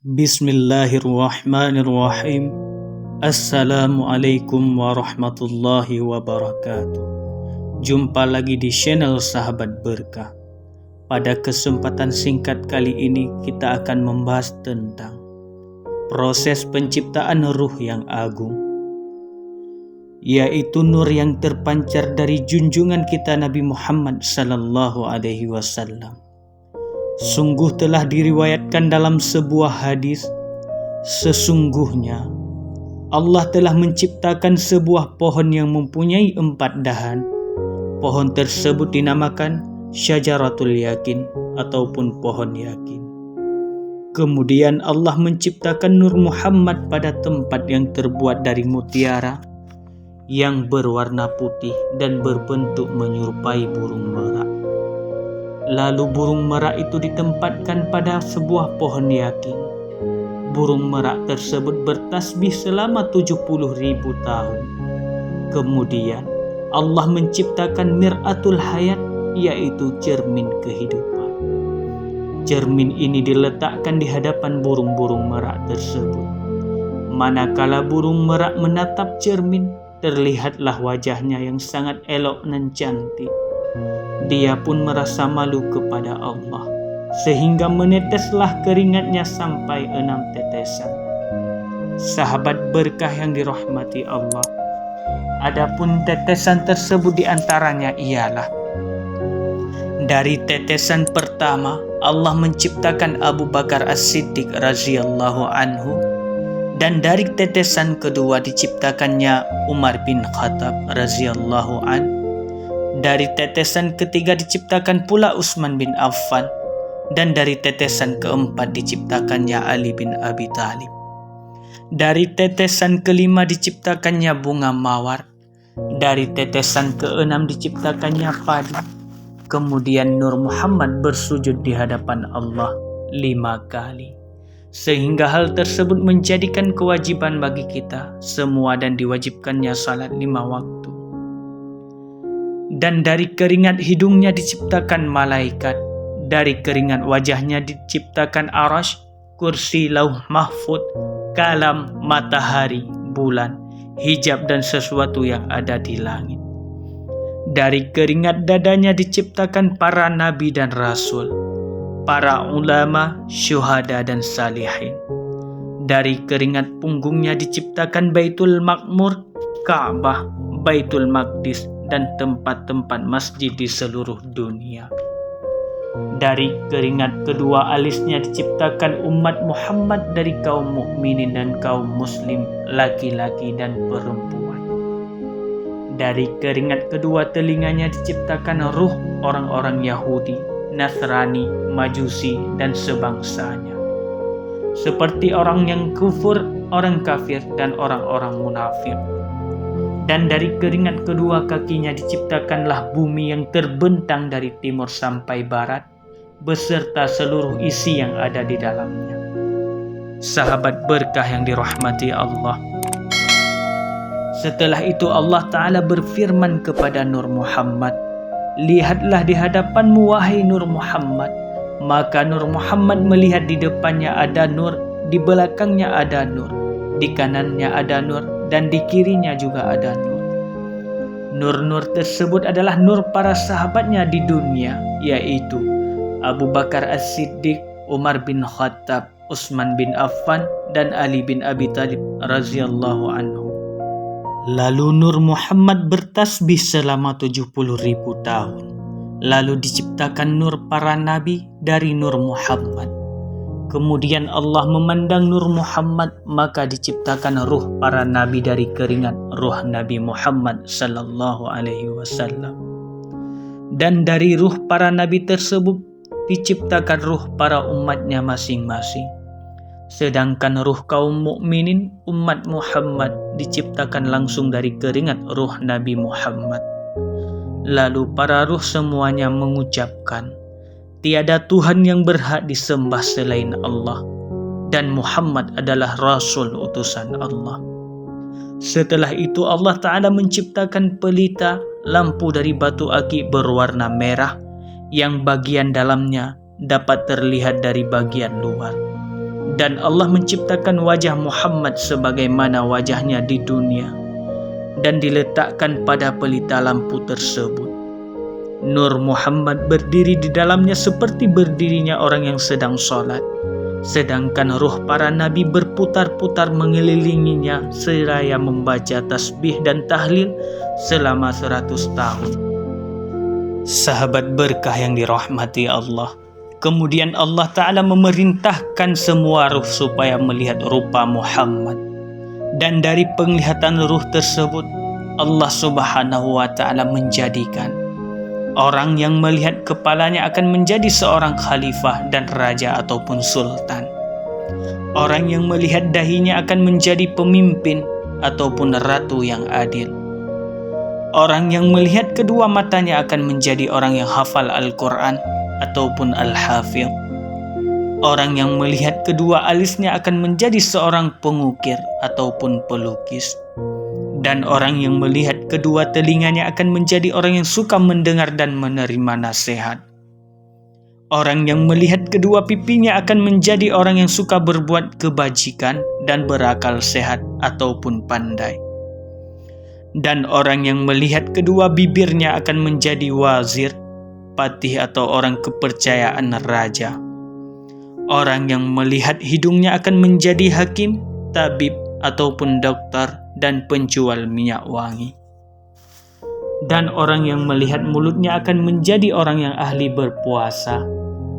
Bismillahirrahmanirrahim. Assalamualaikum warahmatullahi wabarakatuh. Jumpa lagi di channel Sahabat Berkah. Pada kesempatan singkat kali ini kita akan membahas tentang proses penciptaan ruh yang agung, yaitu nur yang terpancar dari junjungan kita Nabi Muhammad sallallahu alaihi wasallam. Sungguh telah diriwayatkan dalam sebuah hadis, sesungguhnya Allah telah menciptakan sebuah pohon yang mempunyai 4 dahan. Pohon tersebut dinamakan Syajaratul Yakin ataupun pohon yakin. Kemudian Allah menciptakan Nur Muhammad pada tempat yang terbuat dari mutiara yang berwarna putih dan berbentuk menyerupai burung merak. Lalu burung merak itu ditempatkan pada sebuah pohon yakin. Burung merak tersebut bertasbih selama 70.000 tahun. Kemudian Allah menciptakan Mir'atul Hayat, yaitu cermin kehidupan. Cermin ini diletakkan di hadapan burung-burung merak tersebut. Manakala burung merak menatap cermin, terlihatlah wajahnya yang sangat elok dan cantik. Dia pun merasa malu kepada Allah, sehingga meneteslah keringatnya sampai 6 tetesan. Sahabat berkah yang dirahmati Allah, adapun tetesan tersebut diantaranya ialah: dari tetesan pertama, Allah menciptakan Abu Bakar As-Siddiq radhiyallahu anhu, dan dari tetesan kedua diciptakannya Umar bin Khattab radhiyallahu anhu. Dari tetesan ketiga diciptakan pula Utsman bin Affan, dan dari tetesan keempat diciptakannya Ali bin Abi Thalib. Dari tetesan kelima diciptakannya bunga mawar. Dari tetesan keenam diciptakannya padi. Kemudian Nur Muhammad bersujud di hadapan Allah 5 kali. Sehingga hal tersebut menjadikan kewajiban bagi kita semua dan diwajibkannya salat 5 waktu. Dan dari keringat hidungnya diciptakan malaikat. Dari keringat wajahnya diciptakan arash, kursi, lauh mahfud, kalam, matahari, bulan, hijab dan sesuatu yang ada di langit. Dari keringat dadanya diciptakan para nabi dan rasul, para ulama, syuhada dan salihin. Dari keringat punggungnya diciptakan Baitul Makmur, Ka'bah, Baitul Maqdis dan tempat-tempat masjid di seluruh dunia. Dari keringat kedua alisnya diciptakan umat Muhammad dari kaum mukminin dan kaum muslim, laki-laki dan perempuan. Dari keringat kedua telinganya diciptakan ruh orang-orang Yahudi, Nasrani, Majusi dan sebangsanya, seperti orang yang kufur, orang kafir dan orang-orang munafik. Dan dari keringat kedua kakinya diciptakanlah bumi yang terbentang dari timur sampai barat, beserta seluruh isi yang ada di dalamnya. Sahabat berkah yang dirahmati Allah, setelah itu Allah Ta'ala berfirman kepada Nur Muhammad, "Lihatlah di hadapanmu wahai Nur Muhammad." Maka Nur Muhammad melihat di depannya ada nur, di belakangnya ada nur, di kanannya ada nur, dan di kirinya juga ada nur. Nur-nur tersebut adalah nur para sahabatnya di dunia, yaitu Abu Bakar As-Siddiq, Umar bin Khattab, Utsman bin Affan, dan Ali bin Abi Thalib radhiyallahu anhu. Lalu Nur Muhammad bertasbih selama 70.000 tahun. Lalu diciptakan nur para nabi dari Nur Muhammad. Kemudian Allah memandang Nur Muhammad, maka diciptakan ruh para nabi dari keringat ruh Nabi Muhammad sallallahu alaihi wasallam. Dan dari ruh para nabi tersebut diciptakan ruh para umatnya masing-masing. Sedangkan ruh kaum mukminin umat Muhammad diciptakan langsung dari keringat ruh Nabi Muhammad. Lalu para ruh semuanya mengucapkan, "Tiada Tuhan yang berhak disembah selain Allah, dan Muhammad adalah Rasul utusan Allah." Setelah itu Allah Ta'ala menciptakan pelita lampu dari batu akik berwarna merah, yang bagian dalamnya dapat terlihat dari bagian luar. Dan Allah menciptakan wajah Muhammad sebagaimana wajahnya di dunia, dan diletakkan pada pelita lampu tersebut. Nur Muhammad berdiri di dalamnya seperti berdirinya orang yang sedang sholat, sedangkan ruh para nabi berputar-putar mengelilinginya seraya membaca tasbih dan tahlil selama 100 tahun. Sahabat berkah yang dirahmati Allah, kemudian Allah Ta'ala memerintahkan semua ruh supaya melihat rupa Muhammad. Dan dari penglihatan ruh tersebut, Allah Subhanahu wa Ta'ala menjadikan orang yang melihat kepalanya akan menjadi seorang khalifah dan raja ataupun sultan. Orang yang melihat dahinya akan menjadi pemimpin ataupun ratu yang adil. Orang yang melihat kedua matanya akan menjadi orang yang hafal Al-Quran ataupun Al-Hafidh. Orang yang melihat kedua alisnya akan menjadi seorang pengukir ataupun pelukis. Dan orang yang melihat kedua telinganya akan menjadi orang yang suka mendengar dan menerima nasihat. Orang yang melihat kedua pipinya akan menjadi orang yang suka berbuat kebajikan dan berakal sehat ataupun pandai. Dan orang yang melihat kedua bibirnya akan menjadi wazir, patih atau orang kepercayaan raja. Orang yang melihat hidungnya akan menjadi hakim, tabib ataupun dokter dan penjual minyak wangi. Dan orang yang melihat mulutnya akan menjadi orang yang ahli berpuasa.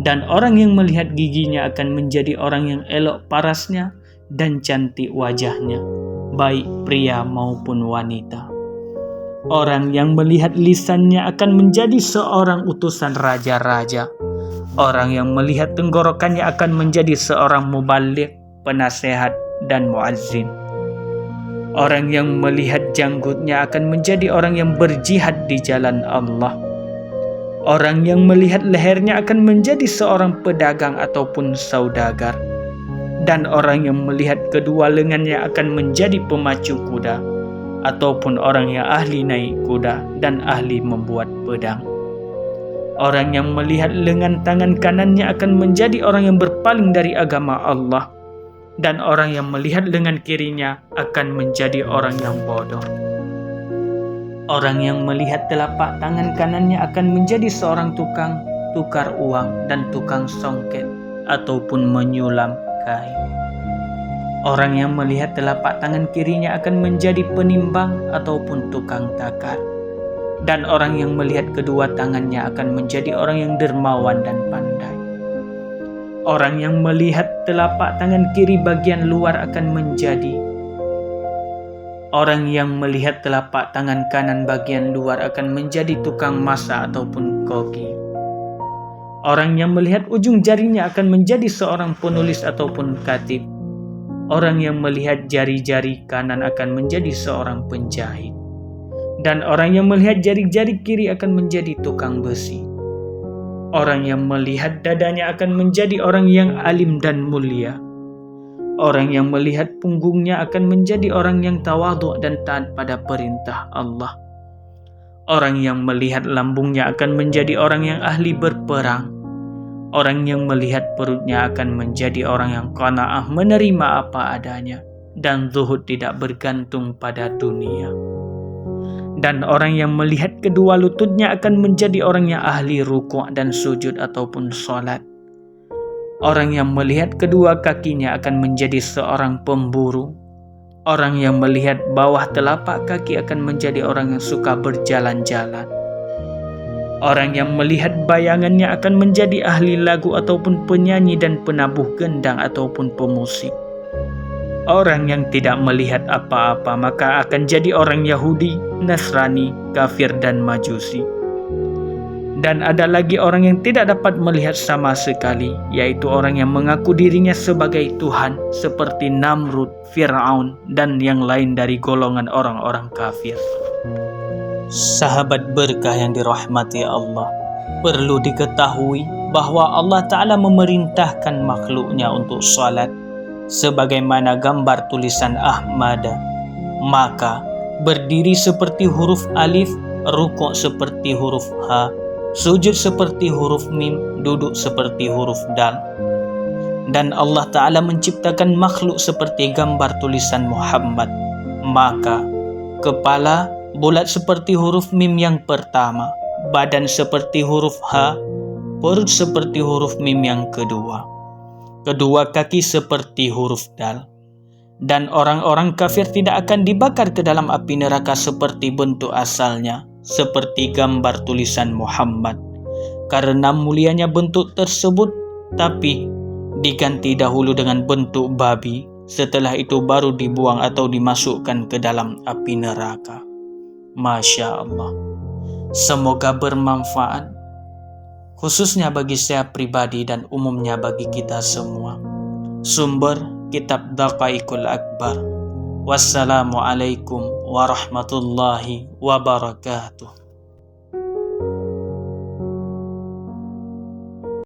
Dan orang yang melihat giginya akan menjadi orang yang elok parasnya dan cantik wajahnya, baik pria maupun wanita. Orang yang melihat lisannya akan menjadi seorang utusan raja-raja. Orang yang melihat tenggorokannya akan menjadi seorang mubaligh, penasehat dan muazzin. Orang yang melihat janggutnya akan menjadi orang yang berjihad di jalan Allah. Orang yang melihat lehernya akan menjadi seorang pedagang ataupun saudagar. Dan orang yang melihat kedua lengannya akan menjadi pemacu kuda, ataupun orang yang ahli naik kuda dan ahli membuat pedang. Orang yang melihat lengan tangan kanannya akan menjadi orang yang berpaling dari agama Allah. Dan orang yang melihat lengan kirinya akan menjadi orang yang bodoh. Orang yang melihat telapak tangan kanannya akan menjadi seorang tukang tukar uang dan tukang songket ataupun menyulam kain. Orang yang melihat telapak tangan kirinya akan menjadi penimbang ataupun tukang takar. Dan orang yang melihat kedua tangannya akan menjadi orang yang dermawan dan pandai. Orang yang melihat telapak tangan kiri bagian luar akan menjadi. Orang yang melihat telapak tangan kanan bagian luar akan menjadi tukang masak ataupun koki. Orang yang melihat ujung jarinya akan menjadi seorang penulis ataupun katib. Orang yang melihat jari-jari kanan akan menjadi seorang penjahit. Dan orang yang melihat jari-jari kiri akan menjadi tukang besi. Orang yang melihat dadanya akan menjadi orang yang alim dan mulia. Orang yang melihat punggungnya akan menjadi orang yang tawadhu dan taat pada perintah Allah. Orang yang melihat lambungnya akan menjadi orang yang ahli berperang. Orang yang melihat perutnya akan menjadi orang yang qanaah menerima apa adanya dan zuhud tidak bergantung pada dunia. Dan orang yang melihat kedua lututnya akan menjadi orang yang ahli rukuk dan sujud ataupun sholat. Orang yang melihat kedua kakinya akan menjadi seorang pemburu. Orang yang melihat bawah telapak kaki akan menjadi orang yang suka berjalan-jalan. Orang yang melihat bayangannya akan menjadi ahli lagu ataupun penyanyi dan penabuh gendang ataupun pemusik. Orang yang tidak melihat apa-apa maka akan jadi orang Yahudi, Nasrani, kafir dan Majusi. Dan ada lagi orang yang tidak dapat melihat sama sekali, yaitu orang yang mengaku dirinya sebagai Tuhan seperti Namrud, Fir'aun dan yang lain dari golongan orang-orang kafir. Sahabat berkah yang dirahmati Allah, perlu diketahui bahwa Allah Ta'ala memerintahkan makhluknya untuk salat sebagaimana gambar tulisan Ahmada. Maka berdiri seperti huruf alif, rukuk seperti huruf ha, sujud seperti huruf mim, duduk seperti huruf dal. dan Allah Ta'ala menciptakan makhluk seperti gambar tulisan Muhammad, maka kepala bulat seperti huruf mim yang pertama, badan seperti huruf H, perut seperti huruf mim yang kedua, kedua kaki seperti huruf dal. Dan orang-orang kafir tidak akan dibakar ke dalam api neraka seperti bentuk asalnya, seperti gambar tulisan Muhammad, karena mulianya bentuk tersebut, tapi diganti dahulu dengan bentuk babi, setelah itu baru dibuang atau dimasukkan ke dalam api neraka. Masya Allah. Semoga bermanfaat, khususnya bagi saya pribadi dan umumnya bagi kita semua. Sumber Kitab Daqaiqul Akbar. Wassalamualaikum warahmatullahi wabarakatuh.